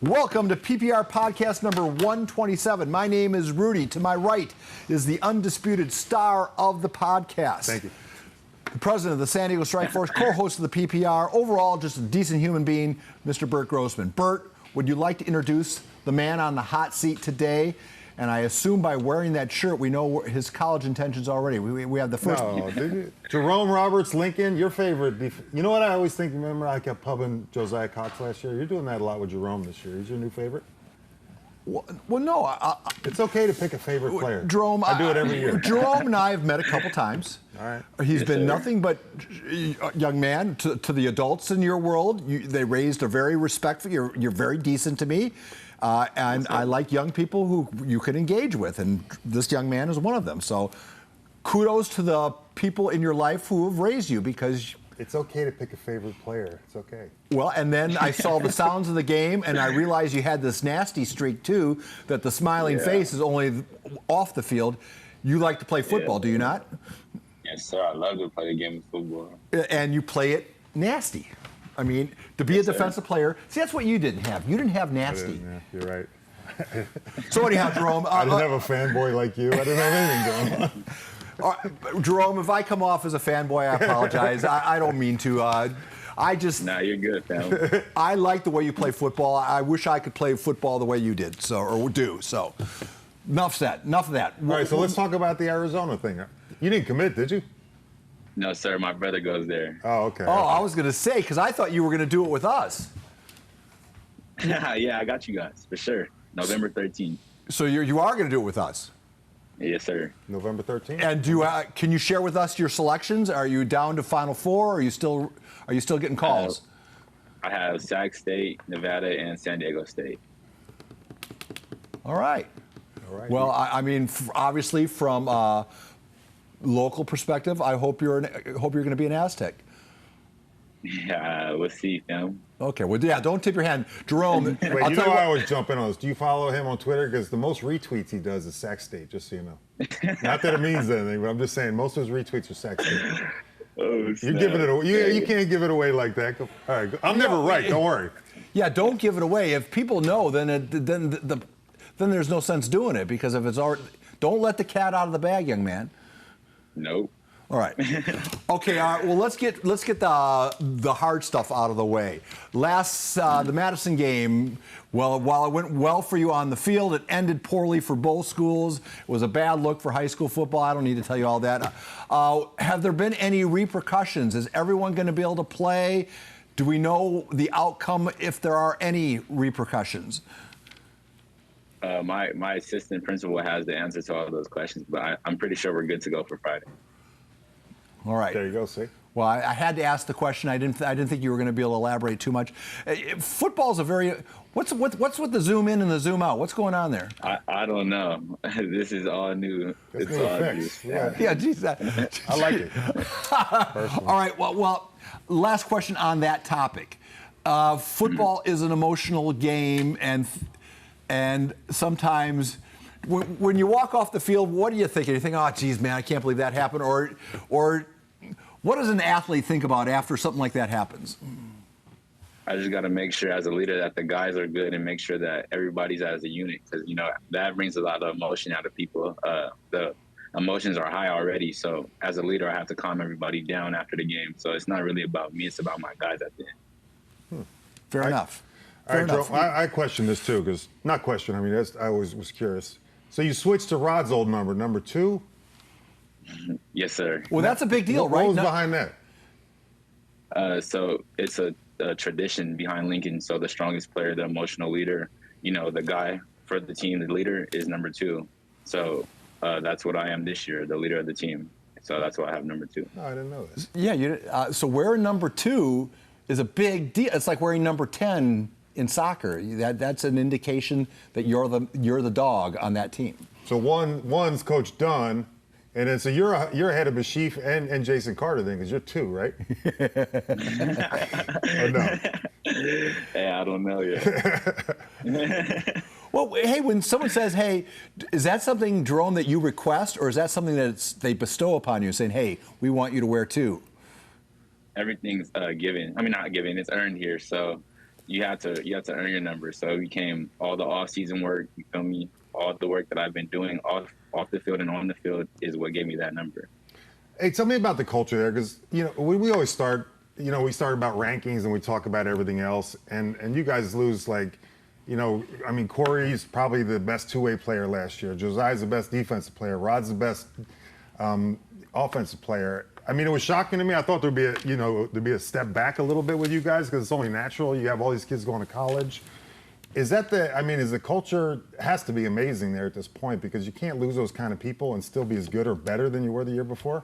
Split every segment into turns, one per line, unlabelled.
Welcome to PPR Podcast number 127. My name is Rudy. To my right is the undisputed star of the podcast.
Thank you.
The president of the San Diego Strike Force, co-host of the PPR, overall just a decent human being, Mr. Burt Grossman. Burt, would you like to introduce the man on the hot seat today? And I assume by wearing that shirt, we know his college intentions already. We have the first.
No, did you? Jerome Roberts, Lincoln, your favorite. You know what I always think? Remember, I kept pubbing Josiah Cox last year. You're doing that a lot with Jerome this year. He's your new favorite.
Well, no.
It's okay to pick a favorite player.
Jerome,
I do it every year.
Jerome and I have met a couple times.
All right.
He's been nothing but a young man to the adults in your world. They raised a very respectful. You're very decent to me. And I like young people who you can engage with, and this young man is one of them. So kudos to the people in your life who have raised you, because
it's okay to pick a favorite player. It's okay.
Well, and then I saw the sounds of the game, and I realized you had this nasty streak, too, that the smiling face is only off the field. You like to play football, do you not?
Yes, sir. I love to play the game of football.
And you play it nasty. I mean, to be a defensive player, see, that's what you didn't have. You didn't have nasty.
You're right.
So anyhow, Jerome.
I didn't have a fanboy like you. I didn't have anything going on.
Jerome, if I come off as a fanboy, I apologize. I don't mean to.
Nah, you're good, fam.
I like the way you play football. I wish I could play football the way you did, or do. So enough of that.
All right, so let's talk about the Arizona thing. You didn't commit, did you?
No, sir. My brother goes there.
Oh, okay.
Oh, I was going to say, because I thought you were going to do it with us.
Yeah, I got you guys, for sure. November 13th.
So you are going to do it with us?
Yes, sir.
November 13th.
And can you share with us your selections? Are you down to Final Four? Or are you still getting calls?
I have Sac State, Nevada, and San Diego State.
All right. Well, I mean, obviously from local perspective, I hope you're going to be an Aztec.
Yeah, we'll see, fam.
Okay, well, yeah, don't tip your hand. Jerome,
Wait, you know I always jump in on this. Do you follow him on Twitter? Because the most retweets he does is Sac State, just so you know. Not that it means anything, but I'm just saying most of his retweets are Sac State.
Oh,
you're giving it away. You can't give it away like that. All right, I'm never right. Don't worry.
Yeah, don't give it away. If people know, then there's no sense doing it, because if it's already, don't let the cat out of the bag, young man.
Nope.
All right. Okay. Well, let's get the hard stuff out of the way. The Madison game. Well, while it went well for you on the field, it ended poorly for both schools. It was a bad look for high school football. I don't need to tell you all that. Have there been any repercussions? Is everyone going to be able to play? Do we know the outcome if there are any repercussions?
My assistant principal has the answer to all those questions, but I'm pretty sure we're good to go for Friday.
All right.
There you go. See.
Well, I had to ask the question. I didn't think you were going to be able to elaborate too much. Football's a very what's with the zoom in and the zoom out? What's going on there?
I don't know. This is all new.
It's all new.
Yeah, geez,
I like it.
All right. Well, last question on that topic. Football is an emotional game, and sometimes when you walk off the field, what do you think? You think, oh, geez, man, I can't believe that happened. Or what does an athlete think about after something like that happens?
I just got to make sure as a leader that the guys are good and make sure that everybody's as a unit, because, that brings a lot of emotion out of people. The emotions are high already. So as a leader, I have to calm everybody down after the game. So it's not really about me. It's about my guys at the end.
Fair enough.
All right, Joe, I question this too, because I always was curious. So you switched to Rod's old number 2?
Yes, sir.
Well, that's a big deal, right?
What was behind that?
So it's a tradition behind Lincoln. So the strongest player, the emotional leader, the guy for the team, the leader is number 2. So that's what I am this year, the leader of the team. So that's why I have number 2.
Oh, I didn't know this.
Yeah, so wearing number 2 is a big deal. It's like wearing number 10 in soccer. That's an indication that you're the dog on that team.
So one's Coach Dunn, and then so you're ahead of Bashif and Jason Carter then, because you're 2, right? Or no?
Hey, I don't know yet.
Well, hey, when someone says, hey, is that something, Jerome, that you request, or is that something that they bestow upon you, saying, hey, we want you to wear 2?
Everything's given. I mean, not given, it's earned here. So you have to earn your number. So it became all the off-season work. You feel me? All the work that I've been doing off the field and on the field is what gave me that number.
Hey, tell me about the culture there, because we always start. We start about rankings and we talk about everything else, and you guys lose like, Corey's probably the best two-way player last year. Josiah's the best defensive player. Rod's the best offensive player. I mean, it was shocking to me. I thought there'd be a step back a little bit with you guys because it's only natural. You have all these kids going to college. Is the culture has to be amazing there at this point, because you can't lose those kind of people and still be as good or better than you were the year before?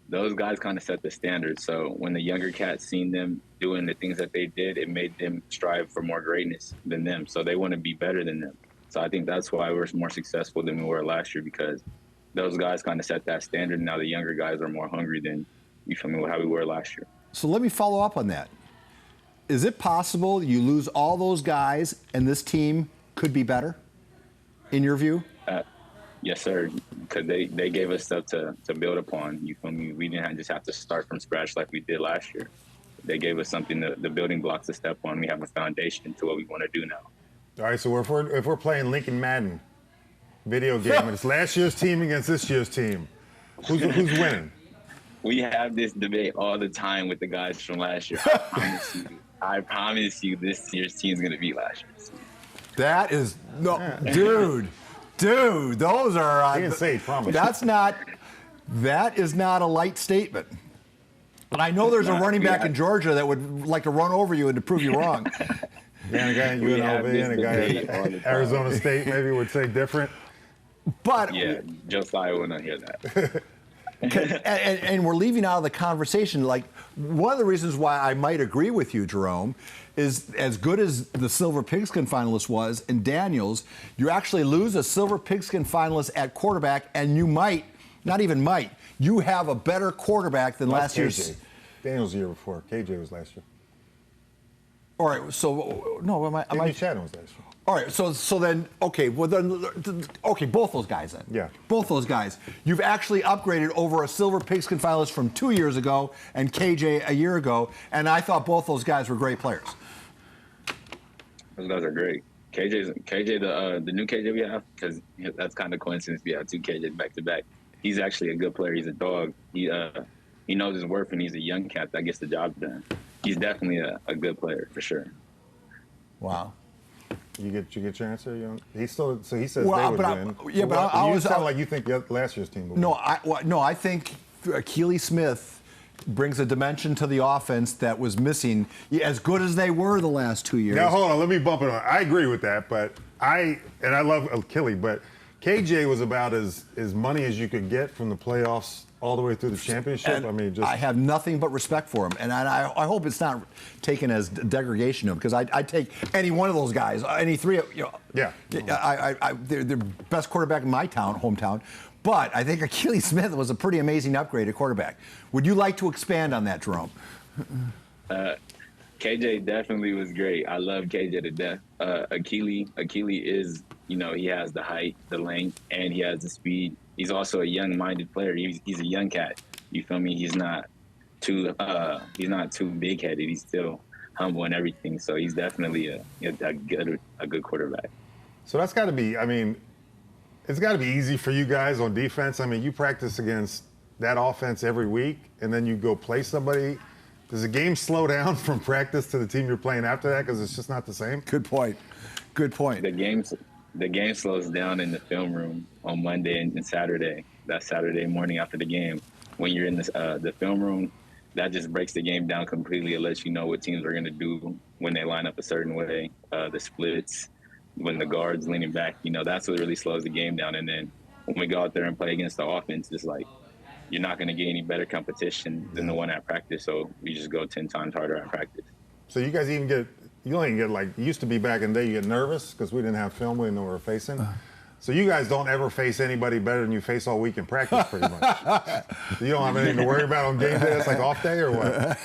Those guys kind of set the standard. So when the younger cats seen them doing the things that they did, it made them strive for more greatness than them. So they want to be better than them. So I think that's why we're more successful than we were last year, because those guys kind of set that standard. And now the younger guys are more hungry than, you feel me, how we were last year.
So let me follow up on that. Is it possible you lose all those guys and this team could be better, in your view?
Yes, sir, because they gave us stuff to build upon. You feel me? We didn't just have to start from scratch like we did last year. They gave us something, the building blocks to step on. We have a foundation to what we want to do now.
All right, so if we're playing Lincoln Madden video game and it's last year's team against this year's team, who's winning?
We have this debate all the time with the guys from last year. I promise you this year's team is going to beat last year's team.
That is, no, dude, those are.
I didn't say promise.
That is not a light statement. And I know there's a running back in Georgia that would like to run over you and to prove you wrong.
Yeah, a guy in UNLV and a guy at Arizona State maybe would say different.
But
yeah, Josiah will not hear that.
and we're leaving out of the conversation. Like, one of the reasons why I might agree with you, Jerome, is as good as the Silver Pigskin finalist was in Daniels, you actually lose a Silver Pigskin finalist at quarterback, and you you have a better quarterback than last year's.
Daniels the year before. KJ was last year.
All right, so no, am I?
Shannon was last year.
All right, so then, both those guys then.
Yeah.
Both those guys. You've actually upgraded over a Silver Pigskin finalist from 2 years ago and KJ a year ago, and I thought both those guys were great players.
Those guys are great. KJ, the new KJ we have, because that's kind of coincidence. We have two KJs back to back. He's actually a good player. He's a dog. He knows his worth, and he's a young cat that gets the job done. He's definitely a good player for sure.
Wow.
You get your answer? He still, so he says they would win.
Yeah, but
you sound like you think last year's team would win.
I think Akili Smith brings a dimension to the offense that was missing, as good as they were the last 2 years.
Now, hold on, let me bump it on. I agree with that, but I love Akili, but KJ was about as money as you could get from the playoffs all the way through the championship.
And I have nothing but respect for him, and I hope it's not taken as degradation of him, because I'd take any one of those guys, any three.
Yeah.
They're the best quarterback in my hometown. But I think Akili Smith was a pretty amazing upgrade at quarterback. Would you like to expand on that, Jerome?
KJ definitely was great. I love KJ to death. Akili is, he has the height, the length, and he has the speed. He's also a young-minded player. He's a young cat. You feel me? He's not too big-headed. He's still humble and everything. So he's definitely a good quarterback.
So that's got to be. It's got to be easy for you guys on defense. You practice against that offense every week, and then you go play somebody. Does the game slow down from practice to the team you're playing after that, because it's just not the same?
Good point. The
game slows down in the film room on Monday and Saturday. That Saturday morning after the game, when you're in the film room, that just breaks the game down completely. It lets you know what teams are going to do when they line up a certain way, the splits, when the guard's leaning back. That's what really slows the game down. And then when we go out there and play against the offense, it's like you're not going to get any better competition than the one at practice. So we just go 10 times harder at practice.
So you guys you don't even get, it used to be back in the day, you get nervous because we didn't have film, we didn't know what we were facing. So you guys don't ever face anybody better than you face all week in practice, pretty much. You don't have anything to worry about on game day? That's like off day or what?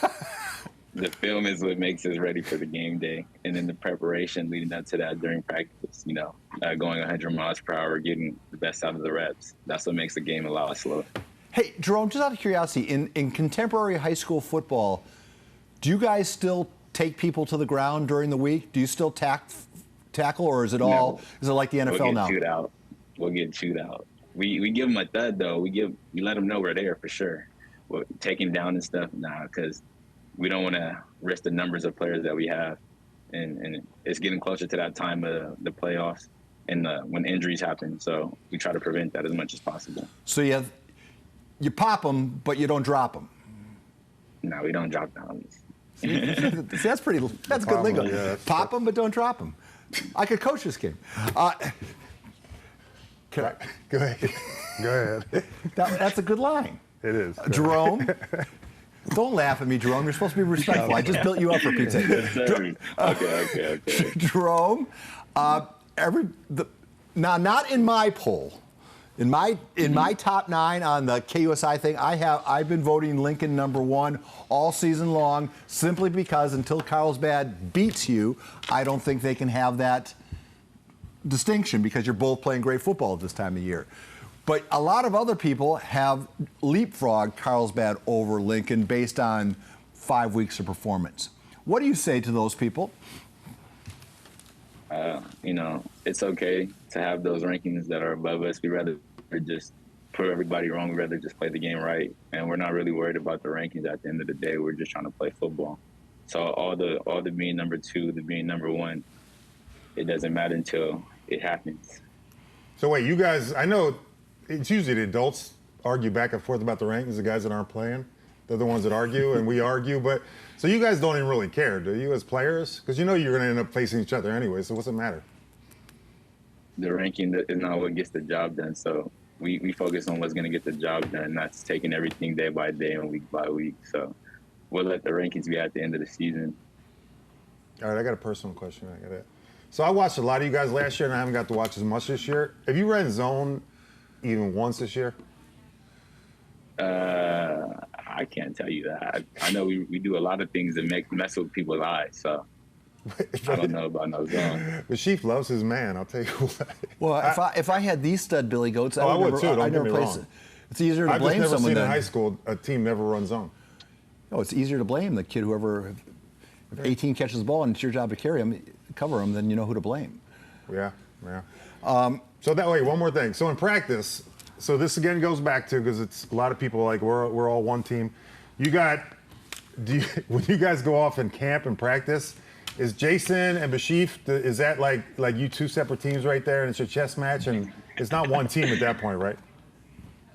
The film is what makes us ready for the game day. And then the preparation leading up to that during practice, going 100 miles per hour, getting the best out of the reps. That's what makes the game a lot slower. Hey,
Jerome, just out of curiosity, in contemporary high school football, do you guys still take people to the ground during the week? Do you still tackle, or is it like the NFL now?
We'll get chewed out. We give them a thud though. We let them know we're there for sure. We're taking down and stuff now because we don't want to risk the numbers of players that we have, and it's getting closer to that time of the playoffs and when injuries happen. So we try to prevent that as much as possible.
So you pop them, but you don't drop them.
No, we don't drop down.
See, that's good lingo. Yeah, pop them, but don't them. I could coach this game.
Go ahead. Go ahead.
That's a good line.
It is.
Jerome, don't laugh at me, Jerome. You're supposed to be respectful. I just built you up for Pete's sake.
Okay.
Jerome, now not in my poll. In my top 9 on the KUSI thing, I've been voting Lincoln #1 all season long, simply because until Carlsbad beats you, I don't think they can have that distinction because you're both playing great football at this time of year. But a lot of other people have leapfrogged Carlsbad over Lincoln based on 5 weeks of performance. What do you say to those people?
It's okay to have those rankings that are above us. We'd rather just prove everybody wrong. We'd rather just play the game right. And we're not really worried about the rankings at the end of the day. We're just trying to play football. So all the being #2, the being #1, it doesn't matter until it happens.
So wait, you guys, I know it's usually the adults argue back and forth about the rankings, the guys that aren't playing. They're the ones that argue, and we argue. But so you guys don't even really care, do you, as players? Because you know you're going to end up facing each other anyway, so what's it matter?
The ranking is not what gets the job done. So we focus on what's going to get the job done. That's taking everything day by day and week by week. So we'll let the rankings be at the end of the season.
All right, I got a personal question. So I watched a lot of you guys last year, and I haven't got to watch as much this year. Have you ran zone even once this year?
I can't tell you that. I know we do a lot of things that mess with people's eyes, so I don't know about no zone.
The Chief loves his man, I'll tell you what.
Well, if I had these stud Billy Goats,
I would too, don't get me wrong.
It's easier to blame someone.
I've just never seen in high school a team never run zone.
No, it's easier to blame the kid whoever, if 18 catches the ball and it's your job to carry him, cover him, then you know who to blame.
Yeah. So that way, one more thing. So in practice, so this again goes back to, because it's a lot of people like we're all one team. When you guys go off in camp and practice, is Jason and Bashif, is that like you two separate teams right there, and it's your chess match, and it's not one team at that point, right?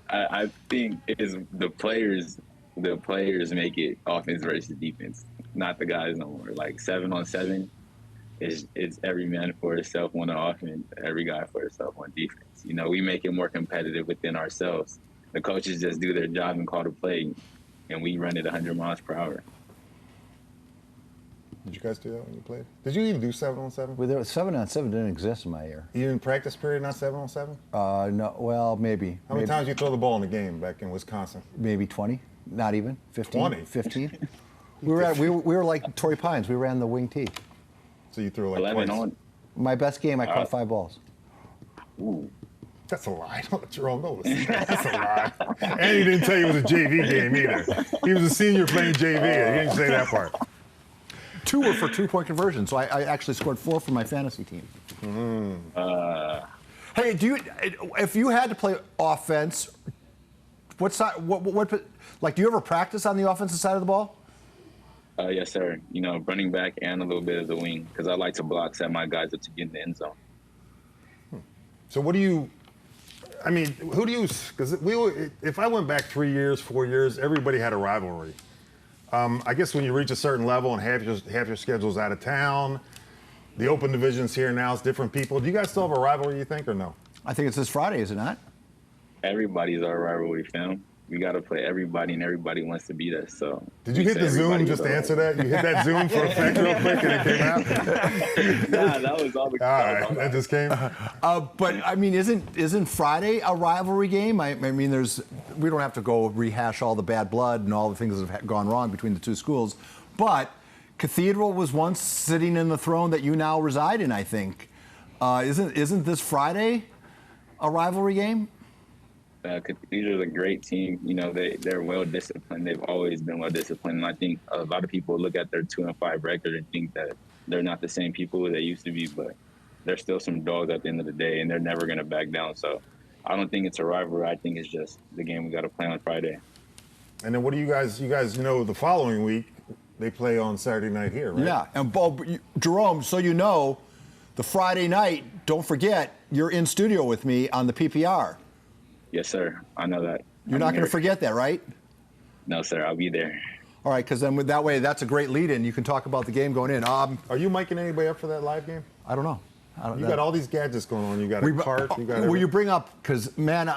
I think it is the players make it offense versus defense, not the guys no more. Like 7-on-7, it's every man for himself on the offense, every guy for himself on defense. We make it more competitive within ourselves. The coaches just do their job and call the play, and we run it 100 miles per hour.
Did you guys do that when you played? Did you even do 7-on-7?
Well, 7-on-7 didn't exist in my year.
You didn't practice period, not 7-on-7?
No. Well, maybe.
How many times did you throw the ball in the game back in Wisconsin?
Maybe 20. Not even 15.
20.
15. we were like Torrey Pines. We ran the wing tee.
So you threw like
11
twice.
on.
My best game, I caught 5 balls.
Ooh. That's a lie. Don't let Jerome know this. That's a lie. And he didn't tell you it was a JV game either. He was a senior playing JV. He didn't say that part.
2 were for 2-point conversion, so I actually scored 4 for my fantasy team. Hey, if you had to play offense, what side? Do you ever practice on the offensive side of the ball?
Yes, sir. Running back and a little bit of the wing, because I like to block, set my guys up to get in the end zone.
So who do you, because if I went back 3 years, 4 years, everybody had a rivalry. I guess when you reach a certain level and half your schedule's out of town, the open divisions here now is different people. Do you guys still have a rivalry, you think, or no?
I think it's this Friday, is it not?
Everybody's our rivalry, fam. We got to play everybody, and everybody wants to beat us. So
did you hit the Zoom just to answer that? You hit that Zoom for effect real quick, and it came out?
Nah, that was all.
All right, that just came.
But isn't Friday a rivalry game? We don't have to go rehash all the bad blood and all the things that have gone wrong between the two schools. But Cathedral was once sitting in the throne that you now reside in, I think. Isn't this Friday a rivalry game?
Cathedral is a great team. You know, they're well disciplined. They've always been well disciplined. And I think a lot of people look at their 2-5 record and think that they're not the same people they used to be, but they're still some dogs at the end of the day, and they're never going to back down. So I don't think it's a rivalry. I think it's just the game we got to play on Friday.
And then what do you guys the following week they play on Saturday night here, right?
Yeah, and Jerome, so you know, the Friday night, don't forget, you're in studio with me on the PPR.
Yes, sir. I know that.
You're not going to forget that, right?
No, sir. I'll be there.
All right, because then that way, that's a great lead-in. You can talk about the game going in.
Are you miking anybody up for that live game?
I don't know.
You got all these gadgets going on. You got a cart. You got.
Well, you bring up because man,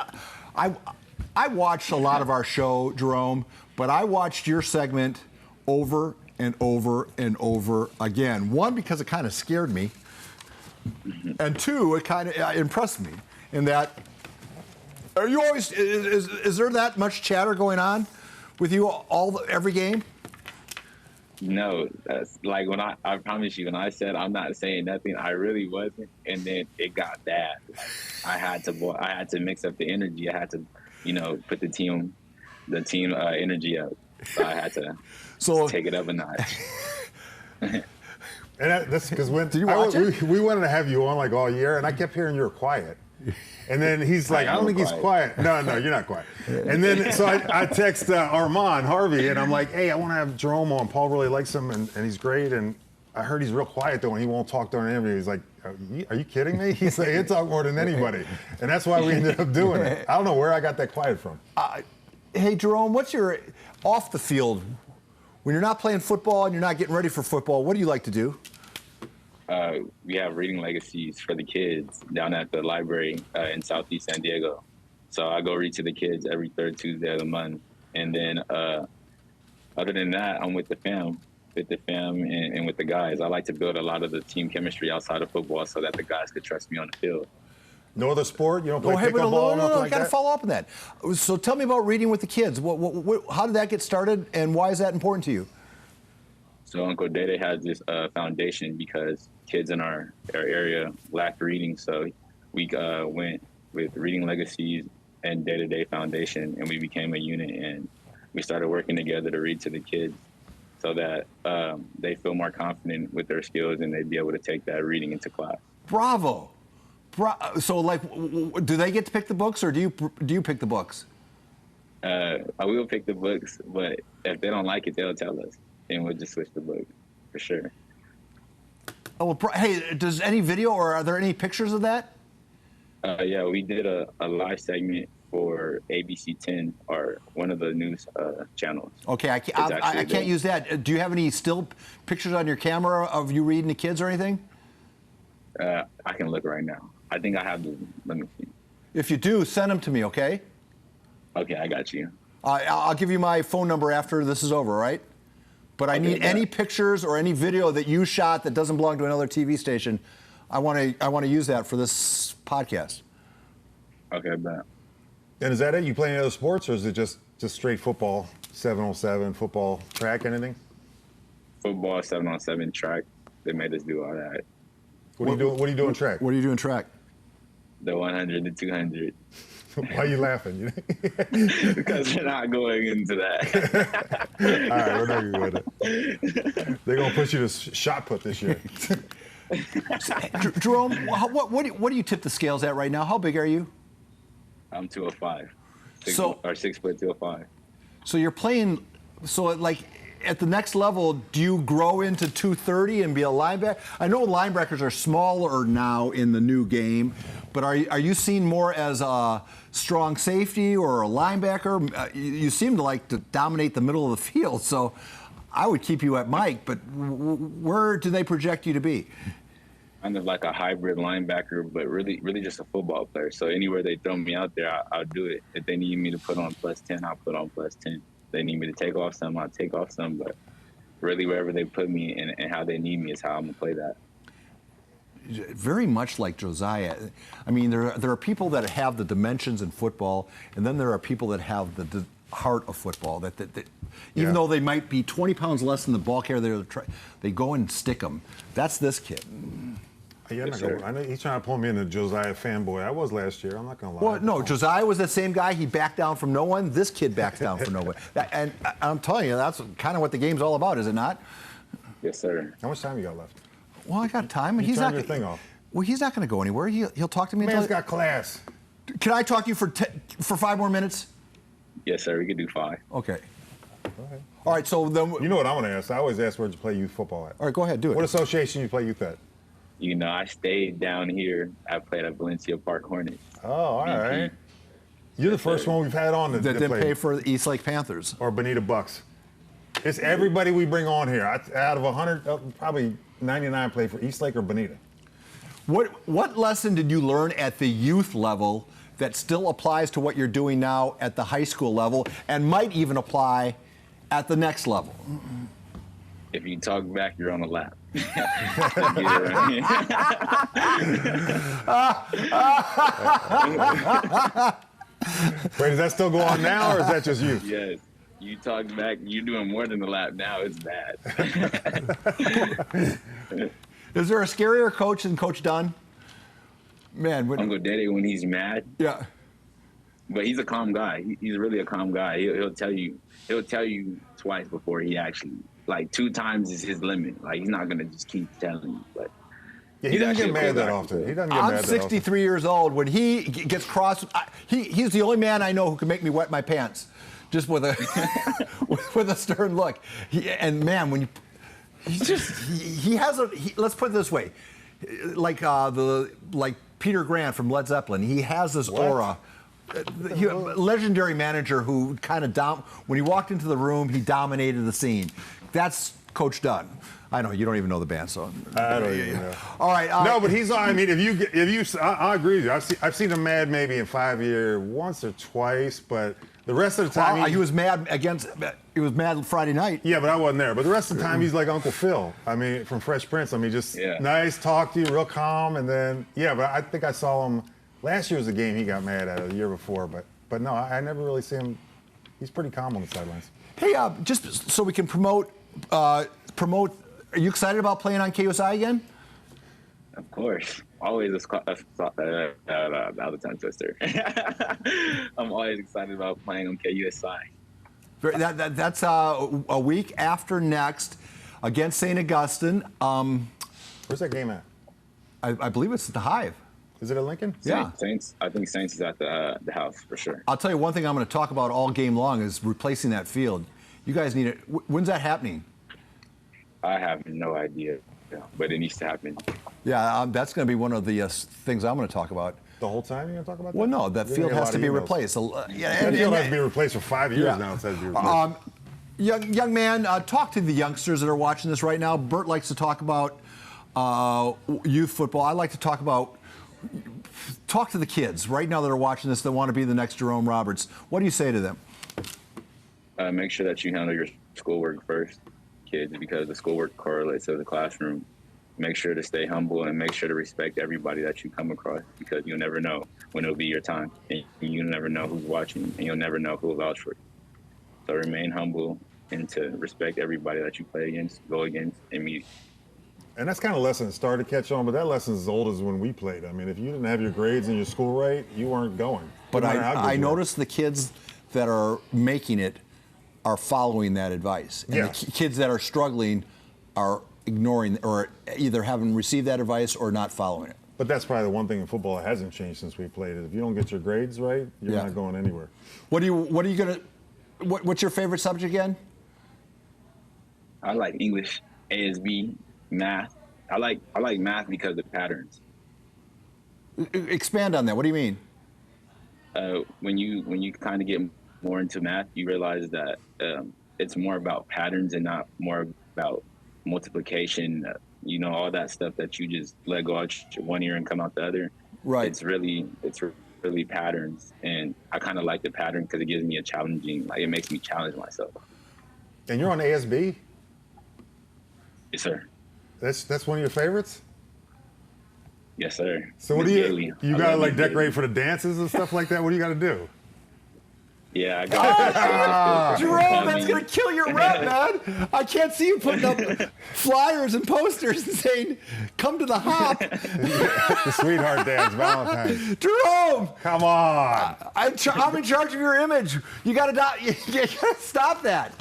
I watched a lot of our show, Jerome, but I watched your segment over and over and over again. One, because it kind of scared me, and two, it kind of impressed me in that. Are you always? Is there that much chatter going on with you every game?
No, that's like when I promise you, when I said I'm not saying nothing, I really wasn't, and then it got bad. I had to mix up the energy. I had to, put the team energy up. So I had to take it up a notch.
And that's because when
Did you watch it?
We wanted to have you on like all year, and I kept hearing you were quiet. And then he's like, I don't think he's quiet. No, you're not quiet. And then so I text Armand Harvey, and I'm like, hey, I want to have Jerome on. Paul really likes him, and he's great. And I heard he's real quiet, though, and he won't talk during an interview. He's like, are you kidding me? He's like, he'll talk more than anybody. And that's why we ended up doing it. I don't know where I got that quiet from.
Hey, Jerome, what's your off the field, when you're not playing football and you're not getting ready for football, what do you like to do?
We have reading legacies for the kids down at the library in Southeast San Diego. So I go read to the kids every third Tuesday of the month. And then other than that, I'm with the fam and with the guys. I like to build a lot of the team chemistry outside of football so that the guys could trust me on the field.
No other sport? You don't play
Hey,
pickleball?
No, I got to follow up on that. So tell me about reading with the kids. How did that get started, and why is that important to you?
So Uncle Dede has this foundation because kids in our area lack reading. So we went with Reading Legacies and Day-to-Day Foundation, and we became a unit, and we started working together to read to the kids so that they feel more confident with their skills and they'd be able to take that reading into class.
Bravo. So, like, do they get to pick the books, or do you pick the books?
I will pick the books, but if they don't like it, they'll tell us, and we'll just switch the book for sure.
Oh, well, hey, does any video or are there any pictures of that?
Yeah, we did a live segment for ABC 10, or one of the news channels.
Okay, I can't use that. Do you have any still pictures on your camera of you reading to kids or anything?
I can look right now. I think I have them. Let me see.
If you do, send them to me, okay?
Okay, I got you.
I'll give you my phone number after this is over, right? But I need any pictures or any video that you shot that doesn't belong to another TV station. I want to use that for this podcast.
Okay, bet.
And is that it? You play any other sports, or is it just straight football, 7-on-7, football, track, anything?
Football, 7-on-7, track. They made us do all that.
What are you doing track?
What are you doing track?
The 100, the 200.
Why are you laughing?
Because we're not going into that.
All right, we're not going to go with it. They're going to push you to shot put this year.
Jerome, what do you tip the scales at right now? How big are you?
I'm 205. 6 foot 205.
So you're playing. So like at the next level, do you grow into 230 and be a linebacker? I know linebackers are smaller now in the new game, but are you seen more as a strong safety or a linebacker? You seem to like to dominate the middle of the field, so I would keep you at Mike, but where do they project you to be?
Kind of like a hybrid linebacker, but really just a football player. So anywhere they throw me out there, I'll do it. If they need me to put on +10, I'll put on +10. If they need me to take off some, I'll take off some. But really, wherever they put me and how they need me is how I'm going to play that.
Very much like Josiah. I mean, there are people that have the dimensions in football, and then there are people that have the heart of football. That even though they might be 20 pounds less than the ball carrier, they go and stick them. That's this kid.
Yeah, I'm
Yes,
not gonna,
sir.
I know he's trying to pull me into Josiah fanboy. I was last year. I'm not gonna lie.
Well, no, Josiah was that same guy. He backed down from no one. This kid backs down from no one. And I'm telling you, that's kind of what the game's all about, is it not?
Yes, sir.
How much time you got left?
Well, I got time.
You turn your thing off.
Well, he's not going to go anywhere. He'll talk to me.
Man's got class.
Can I talk to you for 5 more minutes?
Yes, sir. We could do 5.
Okay.
Go ahead.
All right. So then.
You know what I'm gonna ask? I always ask where'd you play youth football at.
All right. Go ahead. Do it.
What association you play youth at?
You know, I stayed down here. I played at Valencia Park Hornets.
Oh, all
VP.
right. You're the first one we've had on
that
that
didn't
played.
pay for the East Lake Panthers.
Or Bonita Bucks. It's everybody we bring on here. Out of 100, probably 99 play for East Lake or Bonita.
What lesson did you learn at the youth level that still applies to what you're doing now at the high school level and might even apply at the next level?
If you talk back, you're on a lap.
Wait, does that still go on now, or is that just you?
Yes. You talk back, you're doing more than a lap now. It's bad.
Is there a scarier coach than Coach Dunn? Man,
Uncle Dede, when he's mad,
yeah.
but he's a calm guy. He's really a calm guy. He'll tell you twice before he actually, like 2 times is his limit. Like he's not gonna just keep telling you. But
Yeah, he doesn't get
actually a
mad
cool
that
guy.
often. He doesn't get
I'm
mad that often.
63 years old. When he gets cross, he's the only man I know who can make me wet my pants, just with a with a stern look. And man, when you, he has a. Let's put it this way, like Peter Grant from Led Zeppelin. He has this aura. Legendary manager who kind of when he walked into the room, he dominated the scene. That's Coach Dunn. I know you don't even know the band, so
I don't even know.
All right.
No, but he's. I mean, I agree with you. I've seen him mad maybe in 5 years, once or twice, but the rest of the time
he was mad Friday night.
Yeah, but I wasn't there. But the rest of the time he's like Uncle Phil. I mean, from Fresh Prince. I mean, just nice, talk to you, real calm, and then but I think I saw him last year was the game he got mad at, or the year before. But no, I never really see him. He's pretty calm on the sidelines.
Hey, just so we can promote. Are you excited about playing on KUSI again?
Of course. Always a the other tongue twister. I'm always excited about playing on KUSI.
That's a week after next against St. Augustine.
Where's that game at?
I believe it's at the Hive.
Is it at Lincoln?
Yeah.
Saints. I think Saints is at the house for sure.
I'll tell you one thing I'm going to talk about all game long is replacing that field. You guys need it. When's that happening?
I have no idea, but it needs to happen.
Yeah, that's going to be one of the things I'm going to talk about.
The whole time you're going to talk about that?
Well, no, that field has to be replaced.
That field has to be replaced for 5 years now. It says to be replaced.
Young man, talk to the youngsters that are watching this right now. Burt likes to talk about youth football. I like to talk to the kids right now that are watching this that want to be the next Jerome Roberts. What do you say to them?
Make sure that you handle your schoolwork first, kids, because the schoolwork correlates to the classroom. Make sure to stay humble and make sure to respect everybody that you come across, because you'll never know when it'll be your time. And you'll never know who's watching, and you'll never know who will vouch for you. So remain humble and to respect everybody that you play against, go against, and meet.
And that's kind of lesson started to catch on, but that lesson's as old as when we played. I mean, if you didn't have your grades and your school right, you weren't going.
But
No matter how good
I
you were.
noticed the kids that are making it are following that advice. And the kids that are struggling are ignoring or either haven't received that advice or not following it.
But that's probably the one thing in football that hasn't changed since we played it. If you don't get your grades right, you're not going anywhere.
What's your favorite subject again?
I like English, ASB, math. I like math because of the patterns.
Expand on that. What do you mean?
When you kind of get more into math, you realize that it's more about patterns and not more about multiplication. All that stuff that you just let go out one ear and come out the other.
Right.
It's really patterns, and I kind of like the pattern because it gives me it makes me challenge myself.
And you're on ASB?
Yes, sir.
That's one of your favorites?
Yes, sir.
So what do you got to like decorate for the dances and stuff like that? What do you got to do?
Yeah, I got
Jerome, that's going to kill your rep, man. I can't see you putting up flyers and posters and saying, come to the hop.
The sweetheart dance, Valentine's.
Jerome!
Come on.
I'm in charge of your image. You got to stop that.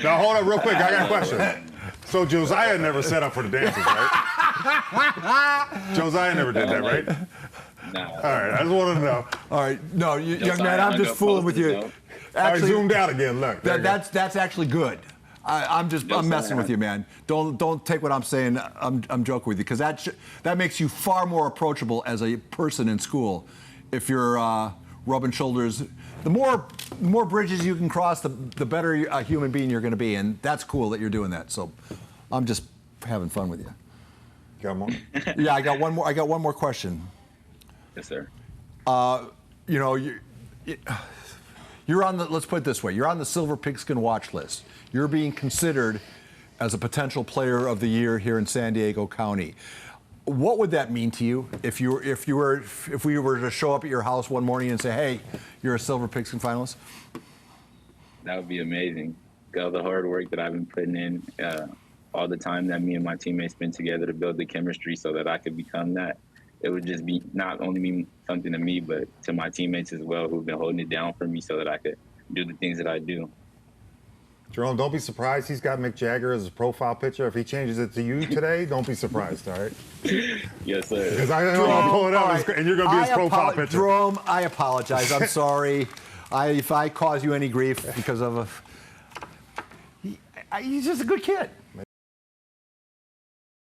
Now, hold up real quick. I got a question. So Josiah never set up for the dances, right? Josiah never did that, right?
No.
All right, I just wanted to know.
All right. No, young man, I'm just fooling with you.
All right,
Actually,
zoomed out again. Look.
that's actually good. I'm messing with you, man. Don't take what I'm saying. I'm joking with you because that makes you far more approachable as a person in school. If you're rubbing shoulders, the more bridges you can cross, the better a human being you're going to be, and that's cool that you're doing that. So, I'm just having fun with you.
Got more?
Yeah, I got one more. I got one more question.
Yes, sir.
You know, you're on the. Let's put it this way: you're on the Silver Pigskin watch list. You're being considered as a potential player of the year here in San Diego County. What would that mean to you if we were to show up at your house one morning and say, "Hey, you're a Silver Pigskin finalist"?
That would be amazing. All the hard work that I've been putting in, all the time that me and my teammates spent together to build the chemistry so that I could become that. It would just be not only mean something to me, but to my teammates as well, who've been holding it down for me so that I could do the things that I do.
Jerome, don't be surprised. He's got Mick Jagger as his profile picture. If he changes it to you today, don't be surprised, all right?
Yes, sir.
Because I know I'll pull it up, and you're going to be his profile picture.
Jerome, I apologize. I'm sorry if I cause you any grief because of he's just a good kid.